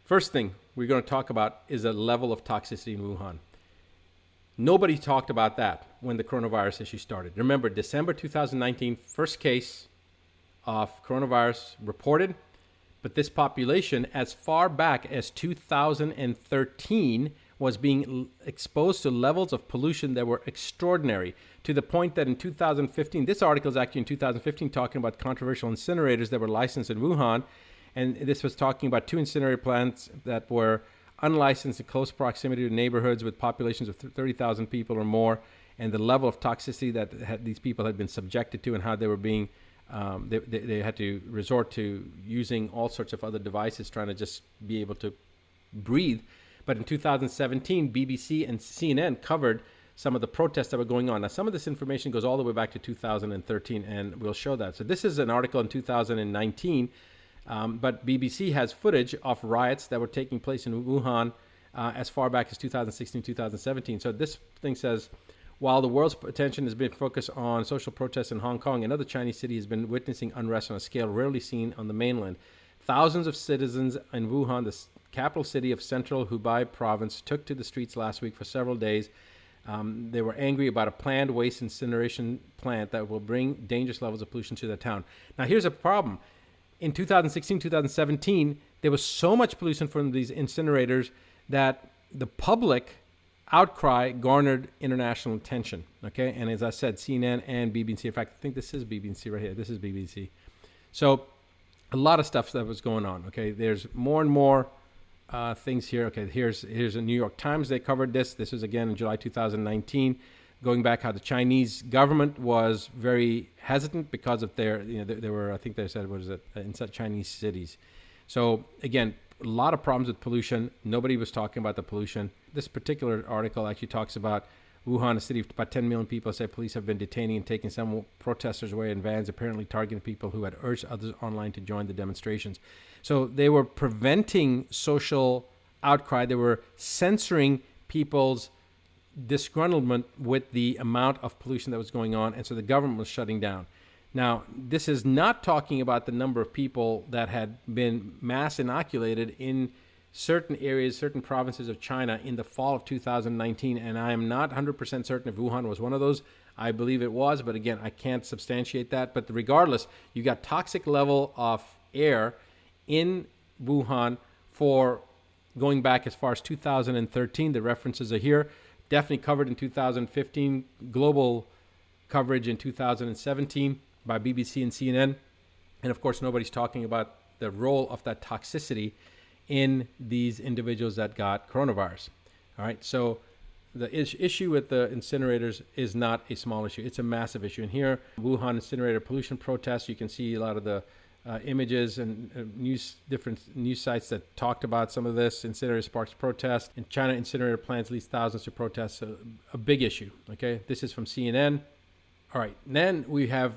First thing we're going to talk about is the level of toxicity in Wuhan. Nobody talked about that when the coronavirus issue started. Remember, December 2019, first case of coronavirus reported, but this population, as far back as 2013, was being exposed to levels of pollution that were extraordinary, to the point that in 2015, this article is actually in 2015 talking about controversial incinerators that were licensed in Wuhan, and this was talking about 2 incinerator plants that were unlicensed in close proximity to neighborhoods with populations of 30,000 people or more, and the level of toxicity that these people had been subjected to, and how they were being they had to resort to using all sorts of other devices trying to just be able to breathe. But in 2017, BBC and CNN covered some of the protests that were going on. Now, some of this information goes all the way back to 2013, and we'll show that. So this is an article in 2019, but BBC has footage of riots that were taking place in Wuhan as far back as 2016, 2017. So this thing says, while the world's attention has been focused on social protests in Hong Kong, another Chinese city has been witnessing unrest on a scale rarely seen on the mainland. Thousands of citizens in Wuhan, the capital city of central Hubei province, took to the streets last week for several days. They were angry about a planned waste incineration plant that will bring dangerous levels of pollution to the town. Now, here's a problem. In 2016, 2017, there was so much pollution from these incinerators that the public outcry garnered international attention, okay? And as I said, CNN and BBC, in fact, I think this is BBC right here. This is BBC. So a lot of stuff that was going on, okay? There's more and more things here. Okay, here's a New York Times. They covered this. This was again in July 2019, going back how the Chinese government was very hesitant because of their, there were, I think they said, what is it, inside Chinese cities. So again, a lot of problems with pollution. Nobody was talking about the pollution. This particular article actually talks about Wuhan, a city of about 10 million people, say police have been detaining and taking some protesters away in vans, apparently targeting people who had urged others online to join the demonstrations. So they were preventing social outcry. They were censoring people's disgruntlement with the amount of pollution that was going on, and so the government was shutting down. Now, this is not talking about the number of people that had been mass inoculated in certain areas, certain provinces of China in the fall of 2019, and I am not 100% certain if Wuhan was one of those. I believe it was, but again, I can't substantiate that. But regardless, you got toxic level of air in Wuhan for going back as far as 2013. The references are here. Definitely covered in 2015, global coverage in 2017 by BBC and CNN. And of course, nobody's talking about the role of that toxicity in these individuals that got coronavirus. All right, so the issue with the incinerators is not a small issue. It's a massive issue. And here, Wuhan incinerator pollution protests, you can see a lot of the images and different news sites that talked about some of this. Incinerator sparks protest. In China, incinerator plants leads thousands to protest. A big issue, okay? This is from CNN. All right, then we have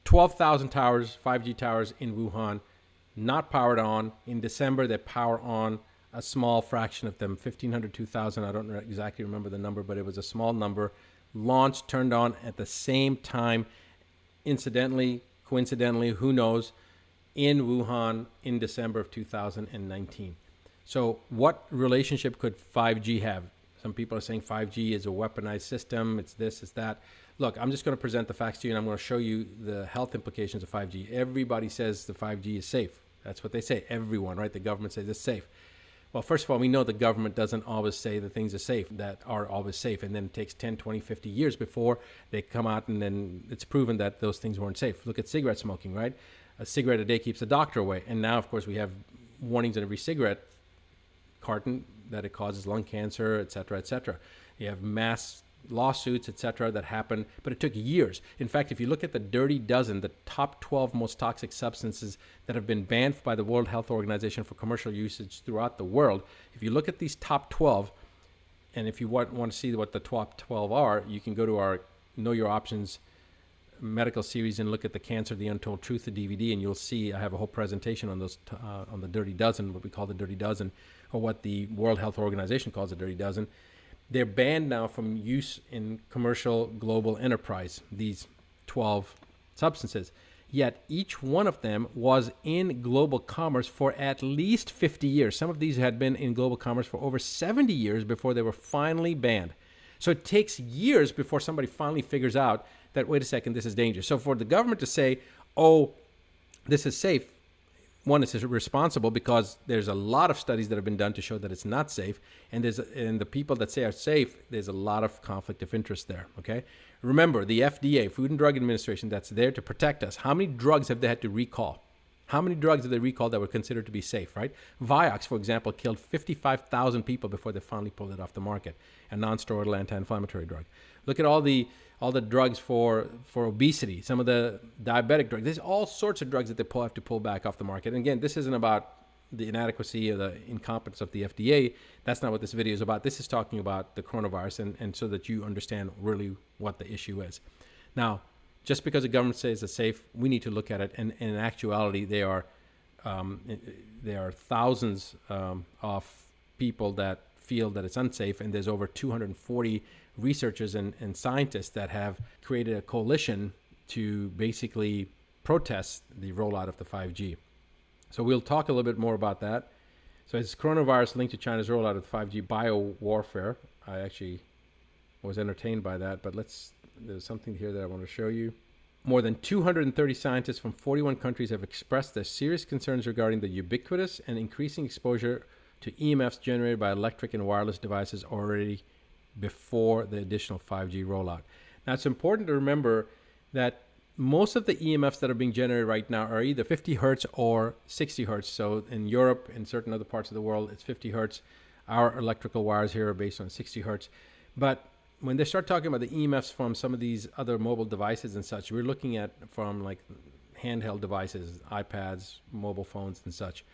12,000 towers, 5G towers in Wuhan, not powered on. In December, they power on a small fraction of them, 1,500, 2,000. I don't exactly remember the number, but it was a small number. Launched, turned on at the same time, incidentally, coincidentally, who knows, in Wuhan in December of 2019. So what relationship could 5G have? Some people are saying 5G is a weaponized system. It's this, it's that. Look, I'm just going to present the facts to you, and I'm going to show you the health implications of 5G. Everybody says the 5G is safe. That's what they say. Everyone, right? The government says it's safe. Well, first of all, we know the government doesn't always say the things are safe, that are always safe. And then it takes 10, 20, 50 years before they come out and then it's proven that those things weren't safe. Look at cigarette smoking, right? A cigarette a day keeps the doctor away. And now, of course, we have warnings in every cigarette carton that it causes lung cancer, et cetera, et cetera. You have mass lawsuits, et cetera, that happen, but it took years. In fact, if you look at the dirty dozen, the top 12 most toxic substances that have been banned by the World Health Organization for commercial usage throughout the world, if you look at these top 12, and if you want to see what the top 12 are, you can go to our Know Your Options medical series and look at the Cancer, the Untold Truth, the DVD, and you'll see I have a whole presentation on those, on the dirty dozen, what we call the dirty dozen, or what the World Health Organization calls the dirty dozen. They're banned now from use in commercial global enterprise, these 12 substances. Yet each one of them was in global commerce for at least 50 years. Some of these had been in global commerce for over 70 years before they were finally banned. So it takes years before somebody finally figures out that, wait a second, this is dangerous. So for the government to say, oh, this is safe, one, is irresponsible because there's a lot of studies that have been done to show that it's not safe. And the people that say are safe, there's a lot of conflict of interest there, okay? Remember, the FDA, Food and Drug Administration, that's there to protect us. How many drugs have they had to recall? How many drugs have they recalled that were considered to be safe, right? Vioxx, for example, killed 55,000 people before they finally pulled it off the market, a non-steroidal anti-inflammatory drug. Look at all the drugs for obesity, some of the diabetic drugs. There's all sorts of drugs that they have to pull back off the market. And again, this isn't about the inadequacy or the incompetence of the FDA. That's not what this video is about. This is talking about the coronavirus, and so that you understand really what the issue is. Now, just because the government says it's safe, we need to look at it. And in actuality, there are thousands of people that feel that it's unsafe, and there's over 240 researchers and scientists that have created a coalition to basically protest the rollout of the 5G. So we'll talk a little bit more about that. So it's coronavirus linked to China's rollout of 5G biowarfare. I actually was entertained by that, but there's something here that I want to show you. More than 230 scientists from 41 countries have expressed their serious concerns regarding the ubiquitous and increasing exposure to EMFs generated by electric and wireless devices already before the additional 5G rollout. Now, it's important to remember that most of the EMFs that are being generated right now are either 50 hertz or 60 hertz. So in Europe and certain other parts of the world, it's 50 hertz. Our electrical wires here are based on 60 hertz. But when they start talking about the EMFs from some of these other mobile devices and such, we're looking at from like handheld devices, iPads, mobile phones and such.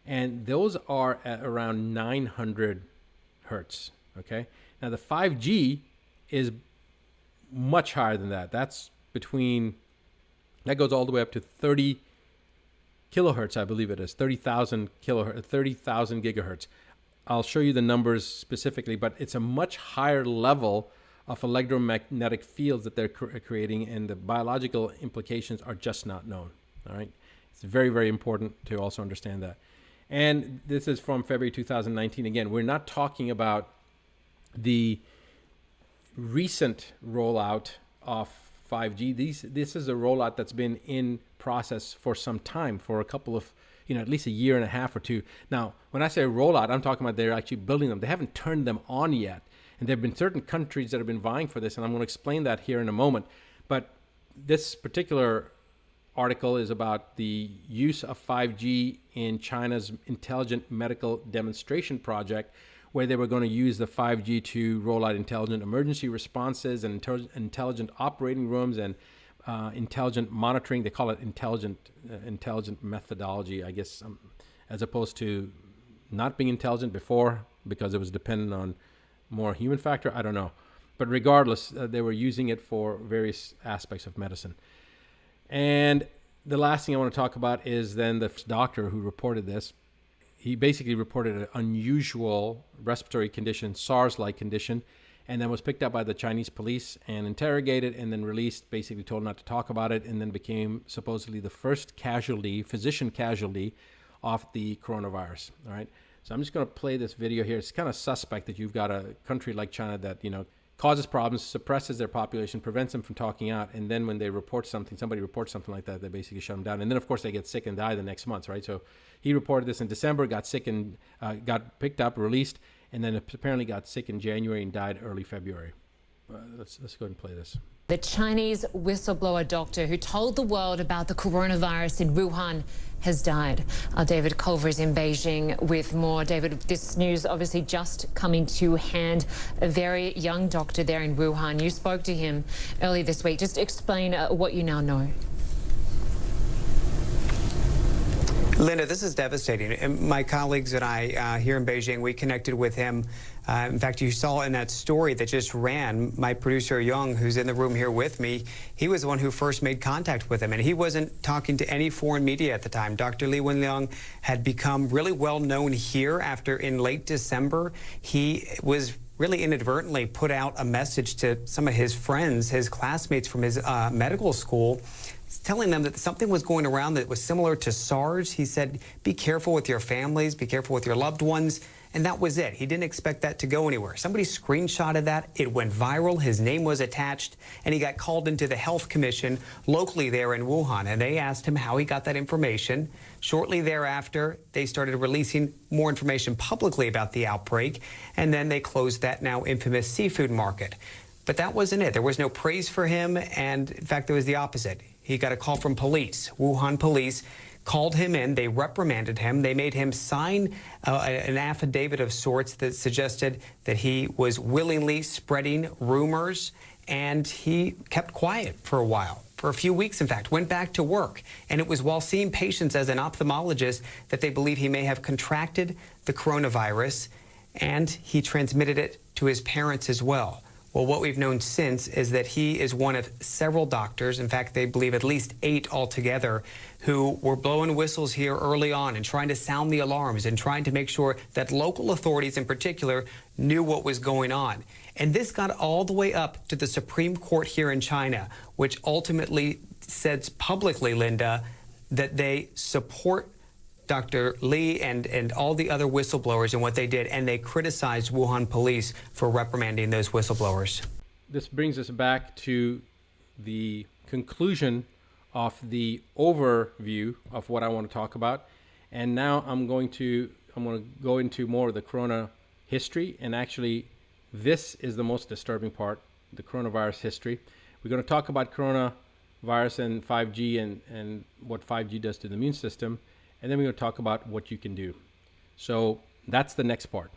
And those are at around 900 hertz, okay? Now the 5G is much higher than that. That goes all the way up to 30 kilohertz, I believe it is, 30,000 kilohertz, 30,000 gigahertz. I'll show you the numbers specifically, but it's a much higher level of electromagnetic fields that they're creating, and the biological implications are just not known, all right? It's very, very important to also understand that. And this is from February 2019. Again, we're not talking about the recent rollout of 5G. This is a rollout that's been in process for some time, for a couple of, at least a year and a half or two. Now, when I say rollout, I'm talking about they're actually building them. They haven't turned them on yet. And there have been certain countries that have been vying for this, and I'm going to explain that here in a moment. But this particular article is about the use of 5G in China's Intelligent Medical Demonstration Project, where they were going to use the 5G to roll out intelligent emergency responses and intelligent operating rooms and intelligent monitoring. They call it intelligent methodology, I guess, as opposed to not being intelligent before because it was dependent on more human factor. I don't know. But regardless, they were using it for various aspects of medicine. And the last thing I want to talk about is then the doctor who reported this. He basically reported an unusual respiratory condition, SARS-like condition, and then was picked up by the Chinese police and interrogated and then released, basically told not to talk about it, and then became supposedly the first physician casualty of the coronavirus. All right. So I'm just going to play this video here. It's kind of suspect that you've got a country like China that, causes problems, suppresses their population, prevents them from talking out, and then when they report something, somebody reports something like that, they basically shut them down. And then, of course, they get sick and die the next month, right? So he reported this in December, got sick and got picked up, released, and then apparently got sick in January and died early February. Let's go ahead and play this. The Chinese whistleblower doctor who told the world about the coronavirus in Wuhan has died. Our David Culver is in Beijing with more. David, this news obviously just coming to hand. A very young doctor there in Wuhan. You spoke to him earlier this week. Just explain what you now know. Linda, this is devastating. And my colleagues and I here in Beijing, we connected with him. In fact, you saw in that story that just ran, my producer Young, who's in the room here with me, he was the one who first made contact with him, and he wasn't talking to any foreign media at the time. Dr. Li Wenliang had become really well known here after in late December. He was really inadvertently put out a message to some of his friends, his classmates from his medical school, telling them that something was going around that was similar to SARS. He said, be careful with your families, be careful with your loved ones. And that was it. He didn't expect that to go anywhere. Somebody screenshotted that. It went viral. His name was attached, and he got called into the health commission locally there in Wuhan. And they asked him how he got that information. Shortly thereafter, they started releasing more information publicly about the outbreak. And then they closed that now infamous seafood market. But that wasn't it. There was no praise for him. And in fact, there was the opposite. He got a call from police, Wuhan police, called him in. They reprimanded him. They made him sign an affidavit of sorts that suggested that he was willingly spreading rumors, and he kept quiet for a while. For a few weeks, in fact, went back to work. And it was while seeing patients as an ophthalmologist that they believe he may have contracted the coronavirus, and he transmitted it to his parents as well. Well, what we've known since is that he is one of several doctors, in fact, they believe at least 8 altogether, who were blowing whistles here early on and trying to sound the alarms and trying to make sure that local authorities in particular knew what was going on. And this got all the way up to the Supreme Court here in China, which ultimately said publicly, Linda, that they support Dr. Li and all the other whistleblowers and what they did, and they criticized Wuhan police for reprimanding those whistleblowers. This brings us back to the conclusion of the overview of what I want to talk about. And now I'm going to go into more of the corona history, and actually this is the most disturbing part, the coronavirus history. We're going to talk about coronavirus and 5G and what 5G does to the immune system. And then we're going to talk about what you can do. So that's the next part.